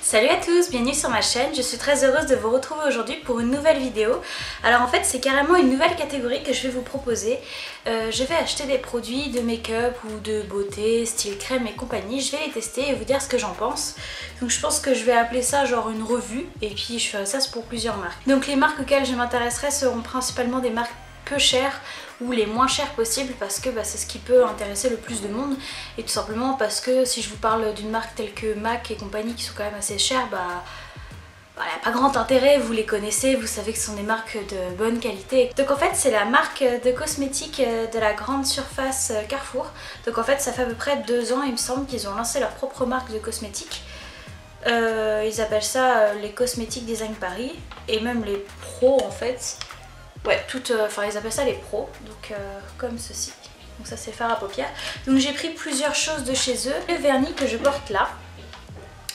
Salut à tous, bienvenue sur ma chaîne, je suis très heureuse de vous retrouver aujourd'hui pour une nouvelle vidéo. Alors en fait c'est carrément une nouvelle catégorie que je vais vous proposer. Je vais acheter des produits de make-up ou de beauté, style crème et compagnie, je vais les tester et vous dire ce que j'en pense. Donc je pense que je vais appeler ça genre une revue et puis je ferai ça pour plusieurs marques. Donc les marques auxquelles je m'intéresserai seront principalement des marques peu chères ou les moins chères possibles parce que c'est ce qui peut intéresser le plus de monde et tout simplement parce que si je vous parle d'une marque telle que MAC et compagnie qui sont quand même assez chères, il n'y a pas grand intérêt, vous les connaissez, vous savez que ce sont des marques de bonne qualité. Donc en fait c'est la marque de cosmétiques de la grande surface Carrefour. Donc en fait ça fait à peu près 2 ans il me semble qu'ils ont lancé leur propre marque de cosmétiques. Ils appellent ça les Cosmétiques Design Paris et même les pros en fait. Ouais, ils appellent ça les pros, donc comme ceci. Donc ça c'est fard à paupières. Donc j'ai pris plusieurs choses de chez eux. Le vernis que je porte là,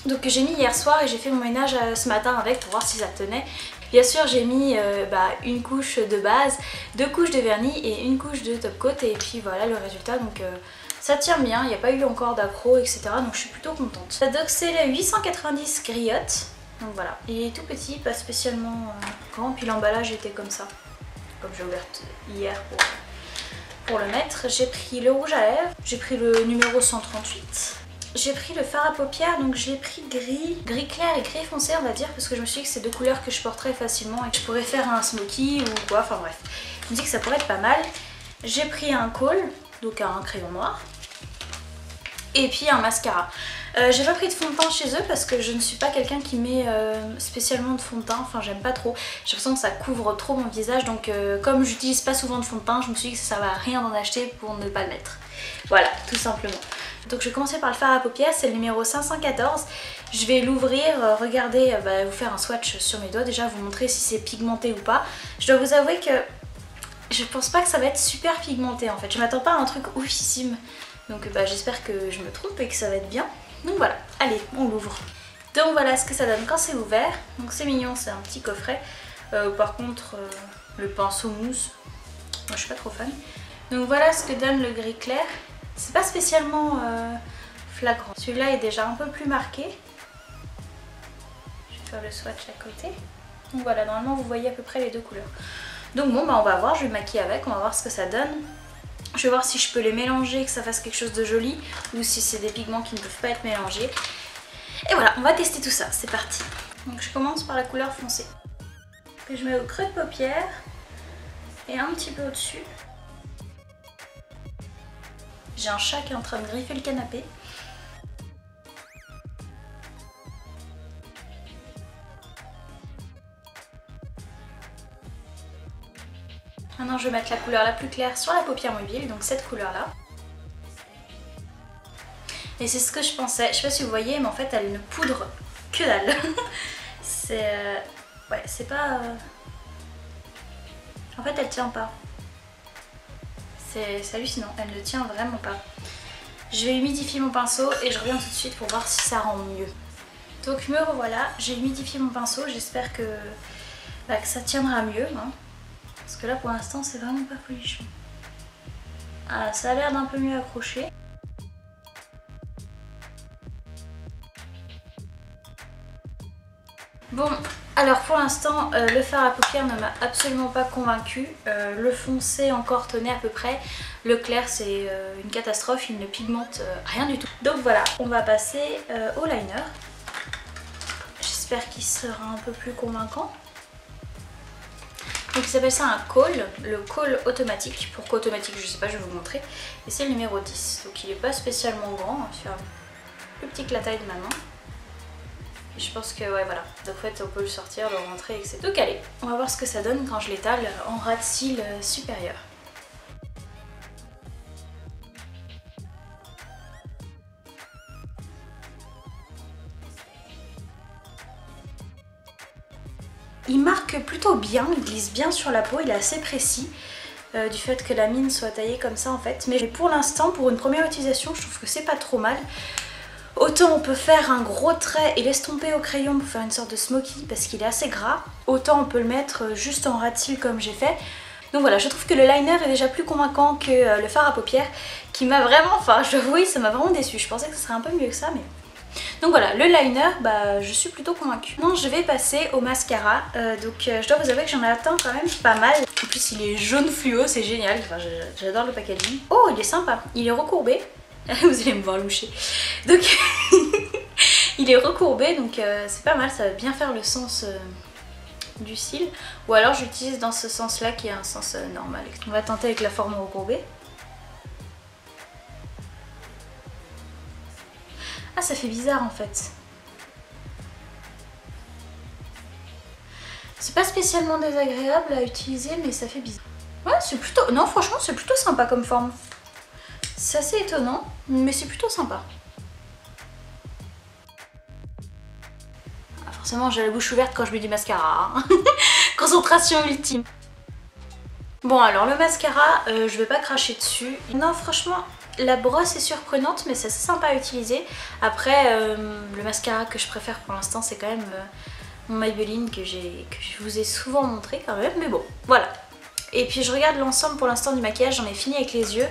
donc que j'ai mis hier soir et j'ai fait mon ménage ce matin avec pour voir si ça tenait. Bien sûr j'ai mis une couche de base, 2 couches de vernis et une couche de top coat et puis voilà le résultat. Donc ça tient bien, il n'y a pas eu encore d'accro etc. Donc je suis plutôt contente. Donc c'est le 890 griotte. Donc voilà, il est tout petit, pas spécialement grand, puis l'emballage était comme ça. Comme j'ai ouvert hier pour le mettre. J'ai pris le rouge à lèvres, j'ai pris le numéro 138. J'ai pris le fard à paupières, donc j'ai pris gris clair et gris foncé on va dire, parce que je me suis dit que c'est 2 couleurs que je porterais facilement et que je pourrais faire un smoky ou quoi, enfin bref. Je me dis que ça pourrait être pas mal. J'ai pris un kohl, donc un crayon noir, et puis un mascara. J'ai pas pris de fond de teint chez eux parce que je ne suis pas quelqu'un qui met spécialement de fond de teint, enfin j'aime pas trop. J'ai l'impression que ça couvre trop mon visage donc comme j'utilise pas souvent de fond de teint, je me suis dit que ça servait à rien d'en acheter pour ne pas le mettre. Voilà, tout simplement. Donc je vais commencer par le fard à paupières, c'est le numéro 514. Je vais l'ouvrir, regarder, vous faire un swatch sur mes doigts déjà, vous montrer si c'est pigmenté ou pas. Je dois vous avouer que je pense pas que ça va être super pigmenté en fait. Je m'attends pas à un truc oufissime. Donc j'espère que je me trompe et que ça va être bien. Donc voilà, allez, on l'ouvre. Donc voilà ce que ça donne quand c'est ouvert. Donc c'est mignon, c'est un petit coffret. Par contre, le pinceau mousse, moi je suis pas trop fan. Donc voilà ce que donne le gris clair. C'est pas spécialement flagrant. Celui-là est déjà un peu plus marqué. Je vais faire le swatch à côté. Donc voilà, normalement vous voyez à peu près les 2 couleurs. Donc bon, on va voir, je vais maquiller avec, on va voir ce que ça donne. Je vais voir si je peux les mélanger, que ça fasse quelque chose de joli ou si c'est des pigments qui ne peuvent pas être mélangés. Et voilà, on va tester tout ça, c'est parti. Donc je commence par la couleur foncée. Que je mets au creux de paupière et un petit peu au-dessus. J'ai un chat qui est en train de griffer le canapé. Maintenant je vais mettre la couleur la plus claire sur la paupière mobile, donc cette couleur là. Et c'est ce que je pensais, je sais pas si vous voyez mais en fait elle ne poudre que dalle. C'est pas... En fait elle tient pas. C'est hallucinant, elle ne tient vraiment pas. Je vais humidifier mon pinceau et je reviens tout de suite pour voir si ça rend mieux. Donc me revoilà, j'ai humidifié mon pinceau, j'espère que ça tiendra mieux. Hein. Parce que là pour l'instant c'est vraiment pas folichon. Ah, ça a l'air d'un peu mieux accroché. Bon, alors pour l'instant le fard à paupières ne m'a absolument pas convaincue. Le foncé encore tenait à peu près. Le clair c'est une catastrophe, il ne pigmente rien du tout. Donc voilà, on va passer au liner. J'espère qu'il sera un peu plus convaincant. Donc il s'appelle ça un kohl, le kohl automatique. Pourquoi automatique je sais pas, je vais vous montrer. Et c'est le numéro 10, donc il n'est pas spécialement grand, il fait plus petit que la taille de ma main. Et je pense que ouais voilà, donc en fait on peut le sortir, le rentrer et c'est tout calé. On va voir ce que ça donne quand je l'étale en ras de cils supérieur. Il marque plutôt bien, il glisse bien sur la peau, il est assez précis du fait que la mine soit taillée comme ça en fait. Mais pour l'instant, pour une première utilisation, je trouve que c'est pas trop mal. Autant on peut faire un gros trait et l'estomper au crayon pour faire une sorte de smoky parce qu'il est assez gras. Autant on peut le mettre juste en ras de cils comme j'ai fait. Donc voilà, je trouve que le liner est déjà plus convaincant que le fard à paupières qui m'a vraiment, enfin je dois avouer, ça m'a vraiment déçue. Je pensais que ce serait un peu mieux que ça mais... Donc voilà, le liner, bah je suis plutôt convaincue. Non, je vais passer au mascara. Je dois vous avouer que j'en attends quand même pas mal. En plus il est jaune fluo, c'est génial. Enfin, j'adore le packaging. Oh, il est sympa, il est recourbé. Vous allez me voir loucher. Donc il est recourbé, donc c'est pas mal, ça va bien faire le sens du cil. Ou alors j'utilise dans ce sens là qui est un sens normal. On va tenter avec la forme recourbée. Ah, ça fait bizarre en fait. C'est pas spécialement désagréable à utiliser, mais ça fait bizarre. Ouais, c'est plutôt... Non, franchement, c'est plutôt sympa comme forme. C'est assez étonnant, mais c'est plutôt sympa. Ah, forcément, j'ai la bouche ouverte quand je mets du mascara. Hein. Concentration ultime. Bon, alors le mascara, je vais pas cracher dessus. Non, franchement... La brosse est surprenante, mais c'est assez sympa à utiliser. Après, le mascara que je préfère pour l'instant, c'est quand même mon Maybelline que je vous ai souvent montré quand même. Mais bon, voilà. Et puis je regarde l'ensemble pour l'instant du maquillage, j'en ai fini avec les yeux.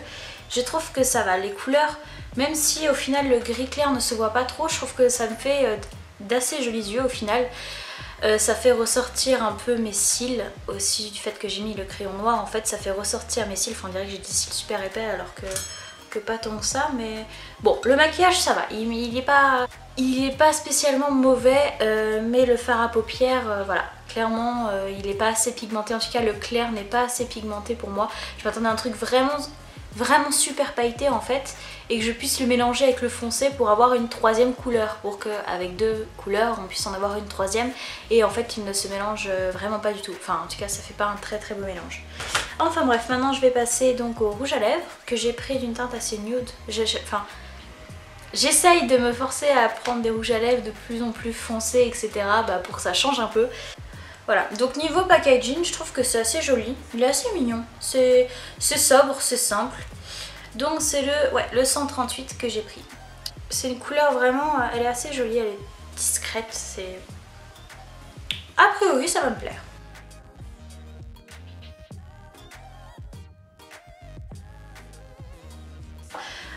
Je trouve que ça va. Les couleurs, même si au final le gris clair ne se voit pas trop, je trouve que ça me fait d'assez jolis yeux au final. Ça fait ressortir un peu mes cils aussi, du fait que j'ai mis le crayon noir. En fait, ça fait ressortir mes cils. Enfin, on dirait que j'ai des cils super épais alors que pas tant que ça, mais bon, le maquillage ça va, il est pas spécialement mauvais, mais le fard à paupières, voilà, clairement il est pas assez pigmenté, en tout cas le clair n'est pas assez pigmenté pour moi. Je m'attendais à un truc vraiment super pailleté en fait, et que je puisse le mélanger avec le foncé pour avoir une troisième couleur, pour qu'avec deux couleurs on puisse en avoir une troisième, et en fait il ne se mélange vraiment pas du tout, enfin en tout cas ça fait pas un très beau mélange. Enfin bref, maintenant je vais passer donc au rouge à lèvres que j'ai pris d'une teinte assez nude. J'essaye de me forcer à prendre des rouges à lèvres de plus en plus foncés, etc. Bah, pour que ça change un peu. Voilà, donc niveau packaging, je trouve que c'est assez joli. Il est assez mignon. C'est sobre, c'est simple. Donc c'est le 138 que j'ai pris. C'est une couleur vraiment, elle est assez jolie, elle est discrète. A priori, ça va me plaire.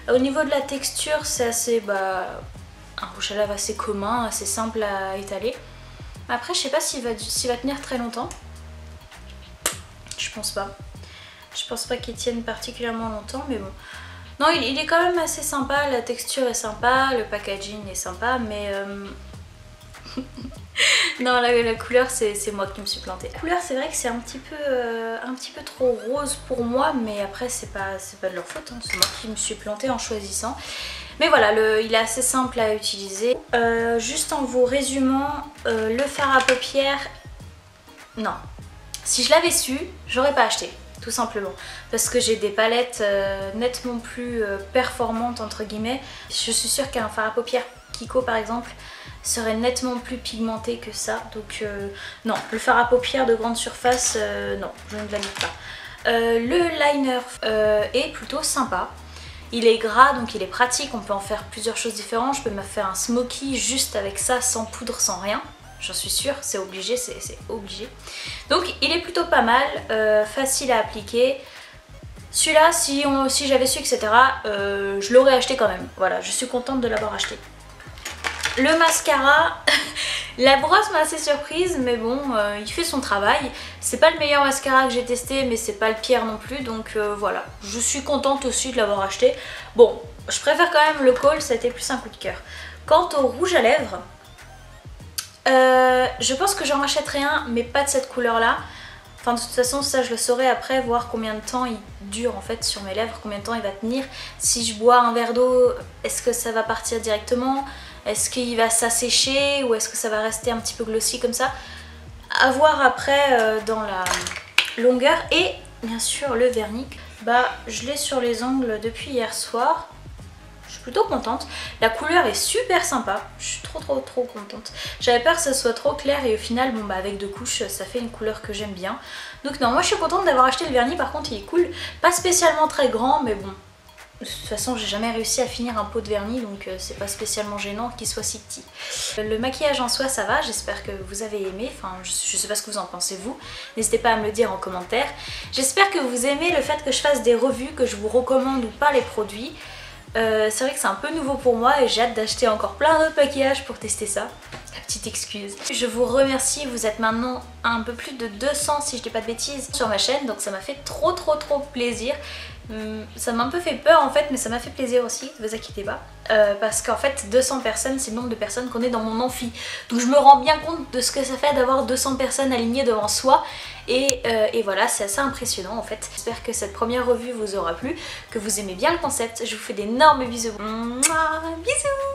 Au niveau de la texture, c'est assez, un rouge à lèvres assez commun, assez simple à étaler. Après, je sais pas s'il va tenir très longtemps. Je pense pas. Je pense pas qu'il tienne particulièrement longtemps, mais bon. Non, il est quand même assez sympa, la texture est sympa, le packaging est sympa, mais... Non, la couleur, c'est moi qui me suis plantée. La couleur, c'est vrai que c'est un petit peu trop rose pour moi, mais après, c'est pas de leur faute, hein. C'est moi qui me suis plantée en choisissant. Mais voilà, il est assez simple à utiliser. Juste en vous résumant, le fard à paupières, non. Si je l'avais su, j'aurais pas acheté, tout simplement. Parce que j'ai des palettes nettement plus performantes, entre guillemets. Je suis sûre qu'un fard à paupières Kiko, par exemple, serait nettement plus pigmenté que ça, donc non, le fard à paupières de grande surface, non, je ne valide pas. Le liner est plutôt sympa, il est gras donc il est pratique, on peut en faire plusieurs choses différentes, je peux me faire un smoky juste avec ça, sans poudre, sans rien, j'en suis sûre, c'est obligé, c'est obligé. Donc il est plutôt pas mal, facile à appliquer. Celui-là, si j'avais su, etc., je l'aurais acheté quand même, voilà, je suis contente de l'avoir acheté. Le mascara, la brosse m'a assez surprise, mais bon, il fait son travail. C'est pas le meilleur mascara que j'ai testé, mais c'est pas le pire non plus, donc voilà. Je suis contente aussi de l'avoir acheté. Bon, je préfère quand même le Kohl, ça a été plus un coup de cœur. Quant au rouge à lèvres, je pense que j'en rachèterai un, mais pas de cette couleur-là. Enfin, de toute façon, ça je le saurai après, voir combien de temps il dure en fait sur mes lèvres, combien de temps il va tenir. Si je bois un verre d'eau, est-ce que ça va partir directement ? Est-ce qu'il va s'assécher ou est-ce que ça va rester un petit peu glossy comme ça? À voir après dans la longueur. Et bien sûr le vernis, je l'ai sur les ongles depuis hier soir. Je suis plutôt contente. La couleur est super sympa. Je suis trop contente. J'avais peur que ça soit trop clair et au final, avec deux couches, ça fait une couleur que j'aime bien. Donc non, moi je suis contente d'avoir acheté le vernis. Par contre, il est cool. Pas spécialement très grand, mais bon. De toute façon, j'ai jamais réussi à finir un pot de vernis, donc c'est pas spécialement gênant qu'il soit si petit. Le maquillage en soi, ça va, j'espère que vous avez aimé. Enfin, je sais pas ce que vous en pensez vous. N'hésitez pas à me le dire en commentaire. J'espère que vous aimez le fait que je fasse des revues, que je vous recommande ou pas les produits. C'est vrai que c'est un peu nouveau pour moi et j'ai hâte d'acheter encore plein d'autres maquillages pour tester ça. La petite excuse. Je vous remercie, vous êtes maintenant un peu plus de 200 si je dis pas de bêtises sur ma chaîne, donc ça m'a fait trop plaisir. Ça m'a un peu fait peur en fait, mais ça m'a fait plaisir aussi, ne vous inquiétez pas. Parce qu'en fait 200 personnes c'est le nombre de personnes qu'on est dans mon amphi. Donc je me rends bien compte de ce que ça fait d'avoir 200 personnes alignées devant soi. Et voilà, c'est assez impressionnant en fait. J'espère que cette première revue vous aura plu, que vous aimez bien le concept. Je vous fais d'énormes bisous. Mouah, bisous.